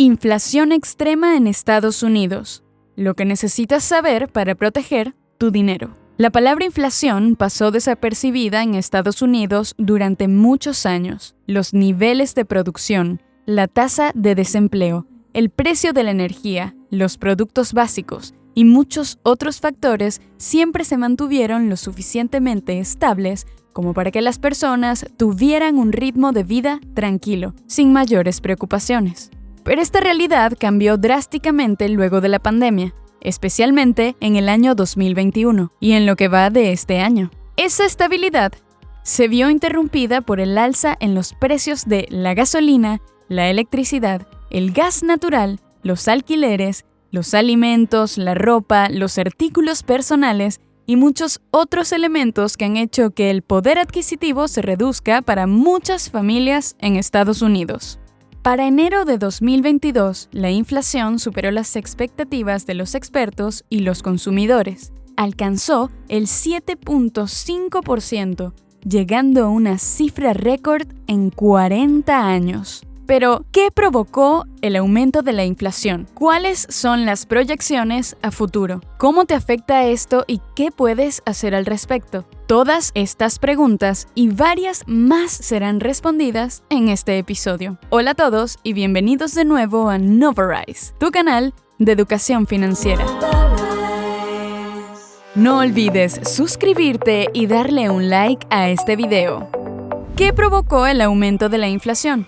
Inflación extrema en Estados Unidos. Lo que necesitas saber para proteger tu dinero. La palabra inflación pasó desapercibida en Estados Unidos durante muchos años. Los niveles de producción, la tasa de desempleo, el precio de la energía, los productos básicos y muchos otros factores siempre se mantuvieron lo suficientemente estables como para que las personas tuvieran un ritmo de vida tranquilo, sin mayores preocupaciones. Pero esta realidad cambió drásticamente luego de la pandemia, especialmente en el año 2021 y en lo que va de este año. Esa estabilidad se vio interrumpida por el alza en los precios de la gasolina, la electricidad, el gas natural, los alquileres, los alimentos, la ropa, los artículos personales y muchos otros elementos que han hecho que el poder adquisitivo se reduzca para muchas familias en Estados Unidos. Para enero de 2022, la inflación superó las expectativas de los expertos y los consumidores. Alcanzó el 7.5%, llegando a una cifra récord en 40 años. Pero, ¿qué provocó el aumento de la inflación? ¿Cuáles son las proyecciones a futuro? ¿Cómo te afecta esto y qué puedes hacer al respecto? Todas estas preguntas y varias más serán respondidas en este episodio. Hola a todos y bienvenidos de nuevo a Novarize, tu canal de educación financiera. No olvides suscribirte y darle un like a este video. ¿Qué provocó el aumento de la inflación?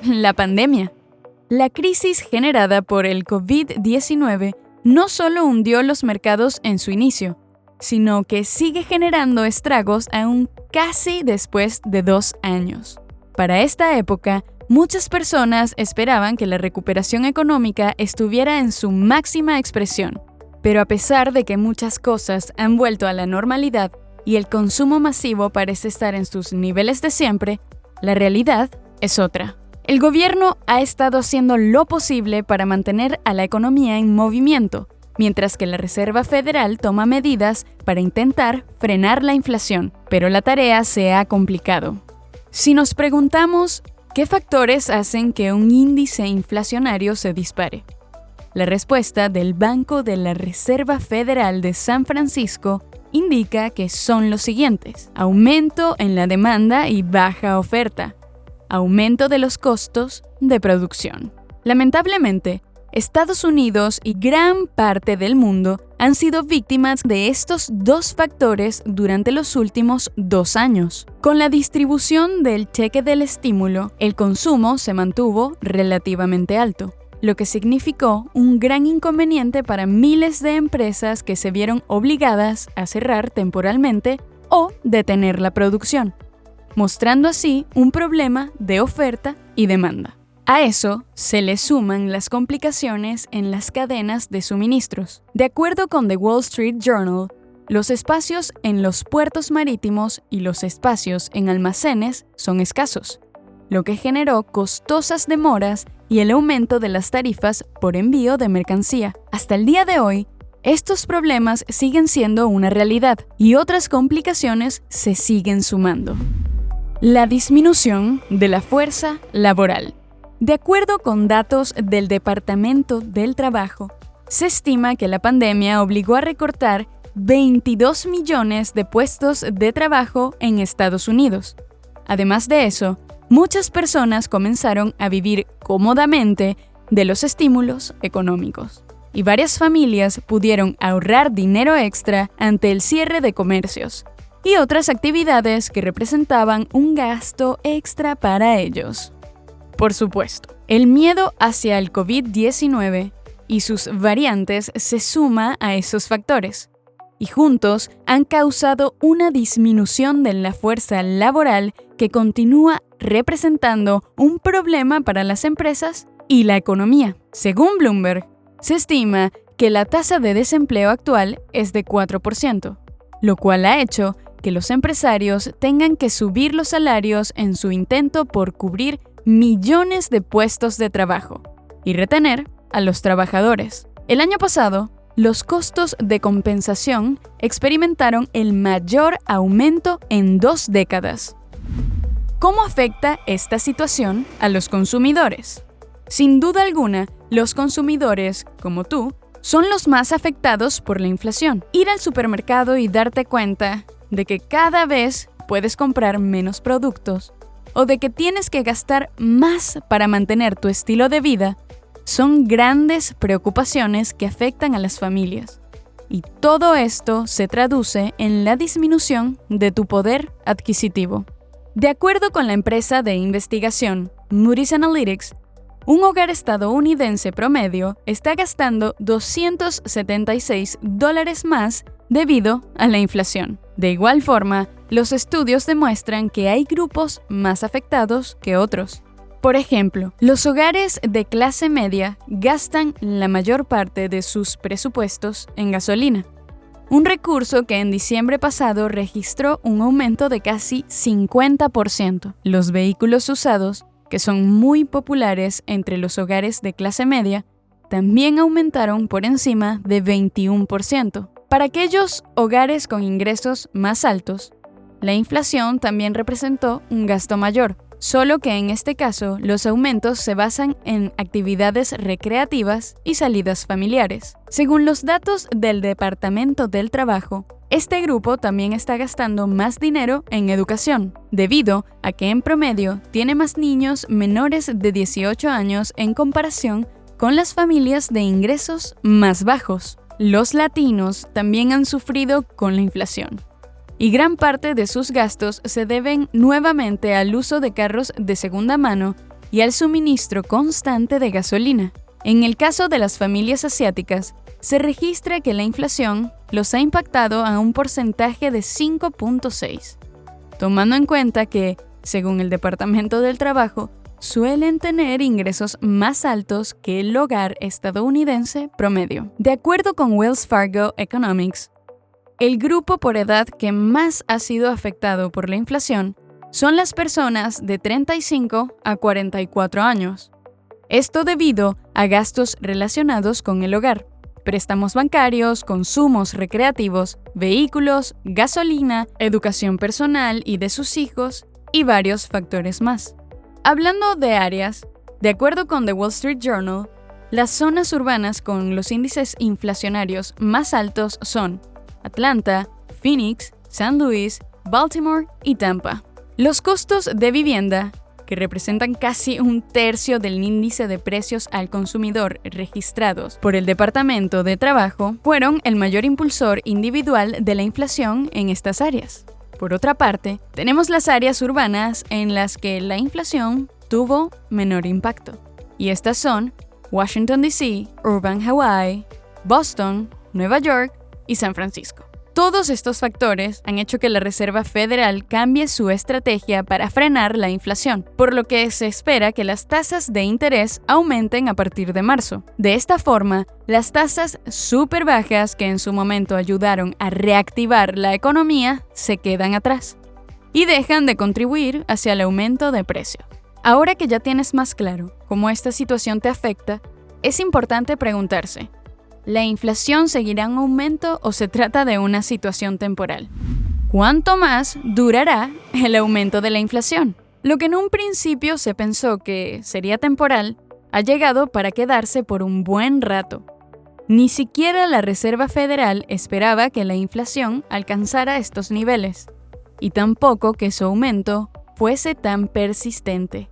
La pandemia. La crisis generada por el COVID-19 no solo hundió los mercados en su inicio, sino que sigue generando estragos aún casi después de 2 años. Para esta época, muchas personas esperaban que la recuperación económica estuviera en su máxima expresión, pero a pesar de que muchas cosas han vuelto a la normalidad y el consumo masivo parece estar en sus niveles de siempre, la realidad es otra. El gobierno ha estado haciendo lo posible para mantener a la economía en movimiento, mientras que la Reserva Federal toma medidas para intentar frenar la inflación, pero la tarea se ha complicado. Si nos preguntamos, ¿qué factores hacen que un índice inflacionario se dispare? La respuesta del Banco de la Reserva Federal de San Francisco indica que son los siguientes: aumento en la demanda y baja oferta, aumento de los costos de producción. Lamentablemente, Estados Unidos y gran parte del mundo han sido víctimas de estos dos factores durante los últimos 2 años. Con la distribución del cheque del estímulo, el consumo se mantuvo relativamente alto, lo que significó un gran inconveniente para miles de empresas que se vieron obligadas a cerrar temporalmente o detener la producción, mostrando así un problema de oferta y demanda. A eso se le suman las complicaciones en las cadenas de suministros. De acuerdo con The Wall Street Journal, los espacios en los puertos marítimos y los espacios en almacenes son escasos, lo que generó costosas demoras y el aumento de las tarifas por envío de mercancía. Hasta el día de hoy, estos problemas siguen siendo una realidad y otras complicaciones se siguen sumando. La disminución de la fuerza laboral. De acuerdo con datos del Departamento del Trabajo, se estima que la pandemia obligó a recortar 22 millones de puestos de trabajo en Estados Unidos. Además de eso, muchas personas comenzaron a vivir cómodamente de los estímulos económicos, y varias familias pudieron ahorrar dinero extra ante el cierre de comercios y otras actividades que representaban un gasto extra para ellos. Por supuesto, el miedo hacia el COVID-19 y sus variantes se suma a esos factores, y juntos han causado una disminución de la fuerza laboral que continúa representando un problema para las empresas y la economía. Según Bloomberg, se estima que la tasa de desempleo actual es de 4%, lo cual ha hecho que los empresarios tengan que subir los salarios en su intento por cubrir millones de puestos de trabajo y retener a los trabajadores. El año pasado, los costos de compensación experimentaron el mayor aumento en 2 décadas. ¿Cómo afecta esta situación a los consumidores? Sin duda alguna, los consumidores, como tú, son los más afectados por la inflación. Ir al supermercado y darte cuenta de que cada vez puedes comprar menos productos o de que tienes que gastar más para mantener tu estilo de vida son grandes preocupaciones que afectan a las familias. Y todo esto se traduce en la disminución de tu poder adquisitivo. De acuerdo con la empresa de investigación Moody's Analytics, un hogar estadounidense promedio está gastando $276 más debido a la inflación. De igual forma, los estudios demuestran que hay grupos más afectados que otros. Por ejemplo, los hogares de clase media gastan la mayor parte de sus presupuestos en gasolina, un recurso que en diciembre pasado registró un aumento de casi 50%. Los vehículos usados, que son muy populares entre los hogares de clase media, también aumentaron por encima de 21%. Para aquellos hogares con ingresos más altos, la inflación también representó un gasto mayor, solo que en este caso los aumentos se basan en actividades recreativas y salidas familiares. Según los datos del Departamento del Trabajo, este grupo también está gastando más dinero en educación, debido a que en promedio tiene más niños menores de 18 años en comparación con las familias de ingresos más bajos. Los latinos también han sufrido con la inflación, y gran parte de sus gastos se deben nuevamente al uso de carros de segunda mano y al suministro constante de gasolina. En el caso de las familias asiáticas, se registra que la inflación los ha impactado a un porcentaje de 5.6, tomando en cuenta que, según el Departamento del Trabajo, suelen tener ingresos más altos que el hogar estadounidense promedio. De acuerdo con Wells Fargo Economics, el grupo por edad que más ha sido afectado por la inflación son las personas de 35 a 44 años. Esto debido a gastos relacionados con el hogar, préstamos bancarios, consumos recreativos, vehículos, gasolina, educación personal y de sus hijos, y varios factores más. Hablando de áreas, de acuerdo con The Wall Street Journal, las zonas urbanas con los índices inflacionarios más altos son Atlanta, Phoenix, San Luis, Baltimore y Tampa. Los costos de vivienda, que representan casi un tercio del índice de precios al consumidor registrados por el Departamento de Trabajo, fueron el mayor impulsor individual de la inflación en estas áreas. Por otra parte, tenemos las áreas urbanas en las que la inflación tuvo menor impacto. Y estas son Washington, D.C., Urban Hawaii, Boston, Nueva York y San Francisco. Todos estos factores han hecho que la Reserva Federal cambie su estrategia para frenar la inflación, por lo que se espera que las tasas de interés aumenten a partir de marzo. De esta forma, las tasas súper bajas que en su momento ayudaron a reactivar la economía se quedan atrás y dejan de contribuir hacia el aumento de precios. Ahora que ya tienes más claro cómo esta situación te afecta, es importante preguntarse: ¿la inflación seguirá en aumento o se trata de una situación temporal? ¿Cuánto más durará el aumento de la inflación? Lo que en un principio se pensó que sería temporal, ha llegado para quedarse por un buen rato. Ni siquiera la Reserva Federal esperaba que la inflación alcanzara estos niveles, y tampoco que su aumento fuese tan persistente.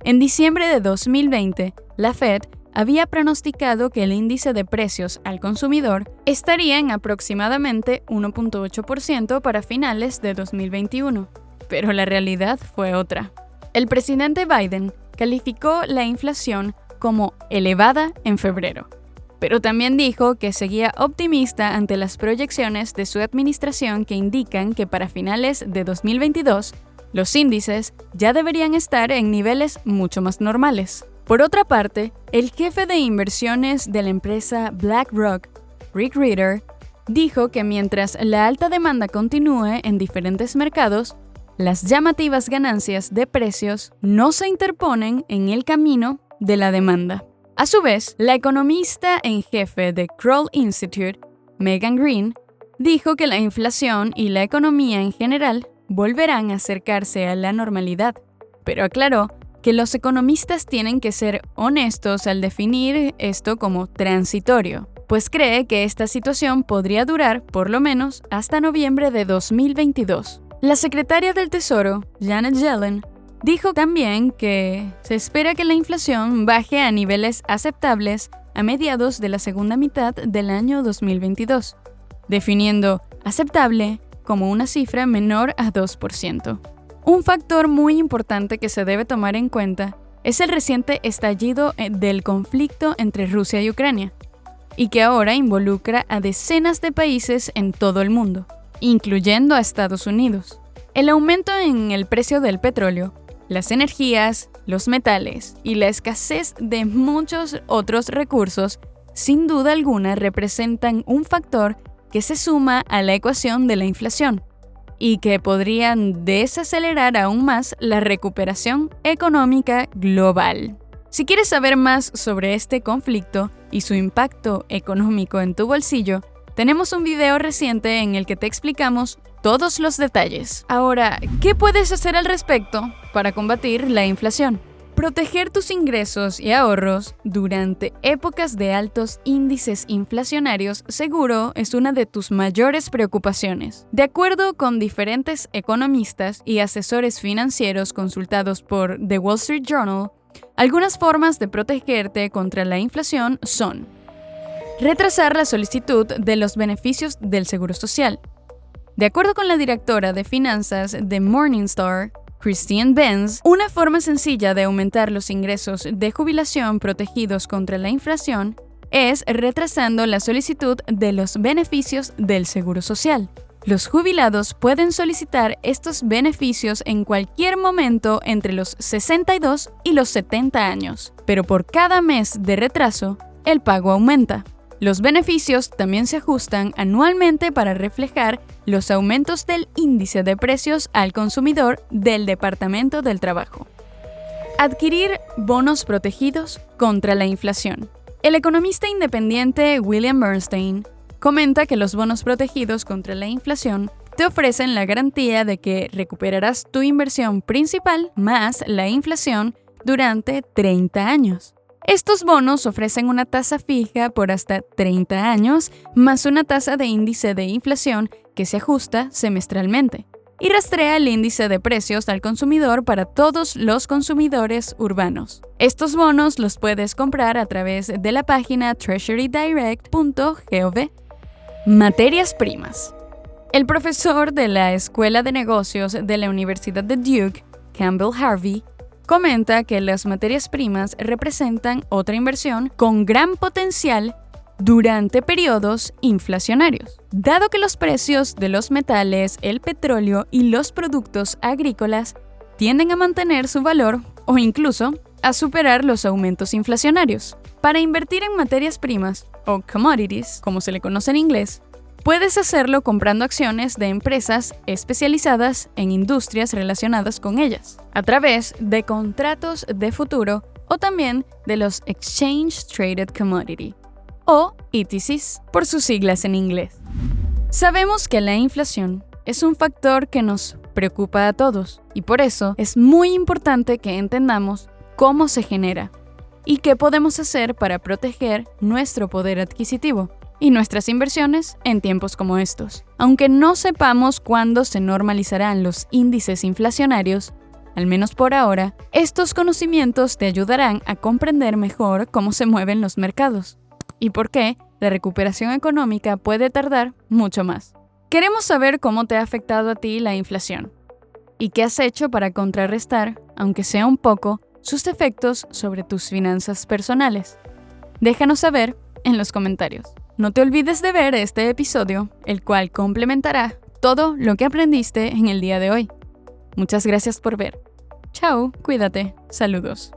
En diciembre de 2020, la Fed había pronosticado que el índice de precios al consumidor estaría en aproximadamente 1.8% para finales de 2021, pero la realidad fue otra. El presidente Biden calificó la inflación como elevada en febrero, pero también dijo que seguía optimista ante las proyecciones de su administración que indican que para finales de 2022 los índices ya deberían estar en niveles mucho más normales. Por otra parte, el jefe de inversiones de la empresa BlackRock, Rick Ritter, dijo que mientras la alta demanda continúe en diferentes mercados, las llamativas ganancias de precios no se interponen en el camino de la demanda. A su vez, la economista en jefe de Kroll Institute, Megan Green, dijo que la inflación y la economía en general volverán a acercarse a la normalidad, pero aclaró que los economistas tienen que ser honestos al definir esto como transitorio, pues cree que esta situación podría durar por lo menos hasta noviembre de 2022. La secretaria del Tesoro, Janet Yellen, dijo también que se espera que la inflación baje a niveles aceptables a mediados de la segunda mitad del año 2022, definiendo aceptable como una cifra menor a 2%. Un factor muy importante que se debe tomar en cuenta es el reciente estallido del conflicto entre Rusia y Ucrania, y que ahora involucra a decenas de países en todo el mundo, incluyendo a Estados Unidos. El aumento en el precio del petróleo, las energías, los metales y la escasez de muchos otros recursos, sin duda alguna representan un factor que se suma a la ecuación de la inflación y que podrían desacelerar aún más la recuperación económica global. Si quieres saber más sobre este conflicto y su impacto económico en tu bolsillo, tenemos un video reciente en el que te explicamos todos los detalles. Ahora, ¿qué puedes hacer al respecto para combatir la inflación? Proteger tus ingresos y ahorros durante épocas de altos índices inflacionarios seguro es una de tus mayores preocupaciones. De acuerdo con diferentes economistas y asesores financieros consultados por The Wall Street Journal, algunas formas de protegerte contra la inflación son: retrasar la solicitud de los beneficios del Seguro Social. De acuerdo con la directora de finanzas de Morningstar, Christine Benz, una forma sencilla de aumentar los ingresos de jubilación protegidos contra la inflación es retrasando la solicitud de los beneficios del Seguro Social. Los jubilados pueden solicitar estos beneficios en cualquier momento entre los 62 y los 70 años, pero por cada mes de retraso, el pago aumenta. Los beneficios también se ajustan anualmente para reflejar los aumentos del índice de precios al consumidor del Departamento del Trabajo. Adquirir bonos protegidos contra la inflación. El economista independiente William Bernstein comenta que los bonos protegidos contra la inflación te ofrecen la garantía de que recuperarás tu inversión principal más la inflación durante 30 años. Estos bonos ofrecen una tasa fija por hasta 30 años, más una tasa de índice de inflación que se ajusta semestralmente y rastrea el índice de precios al consumidor para todos los consumidores urbanos. Estos bonos los puedes comprar a través de la página treasurydirect.gov. Materias primas. El profesor de la Escuela de Negocios de la Universidad de Duke, Campbell Harvey, comenta que las materias primas representan otra inversión con gran potencial durante periodos inflacionarios. Dado que los precios de los metales, el petróleo y los productos agrícolas tienden a mantener su valor o incluso a superar los aumentos inflacionarios. Para invertir en materias primas, o commodities, como se le conoce en inglés, puedes hacerlo comprando acciones de empresas especializadas en industrias relacionadas con ellas, a través de contratos de futuro o también de los Exchange Traded Commodity, o ETCs, por sus siglas en inglés. Sabemos que la inflación es un factor que nos preocupa a todos y por eso es muy importante que entendamos cómo se genera y qué podemos hacer para proteger nuestro poder adquisitivo y nuestras inversiones en tiempos como estos. Aunque no sepamos cuándo se normalizarán los índices inflacionarios, al menos por ahora, estos conocimientos te ayudarán a comprender mejor cómo se mueven los mercados y por qué la recuperación económica puede tardar mucho más. Queremos saber cómo te ha afectado a ti la inflación y qué has hecho para contrarrestar, aunque sea un poco, sus efectos sobre tus finanzas personales. Déjanos saber en los comentarios. No te olvides de ver este episodio, el cual complementará todo lo que aprendiste en el día de hoy. Muchas gracias por ver. Chao, cuídate, saludos.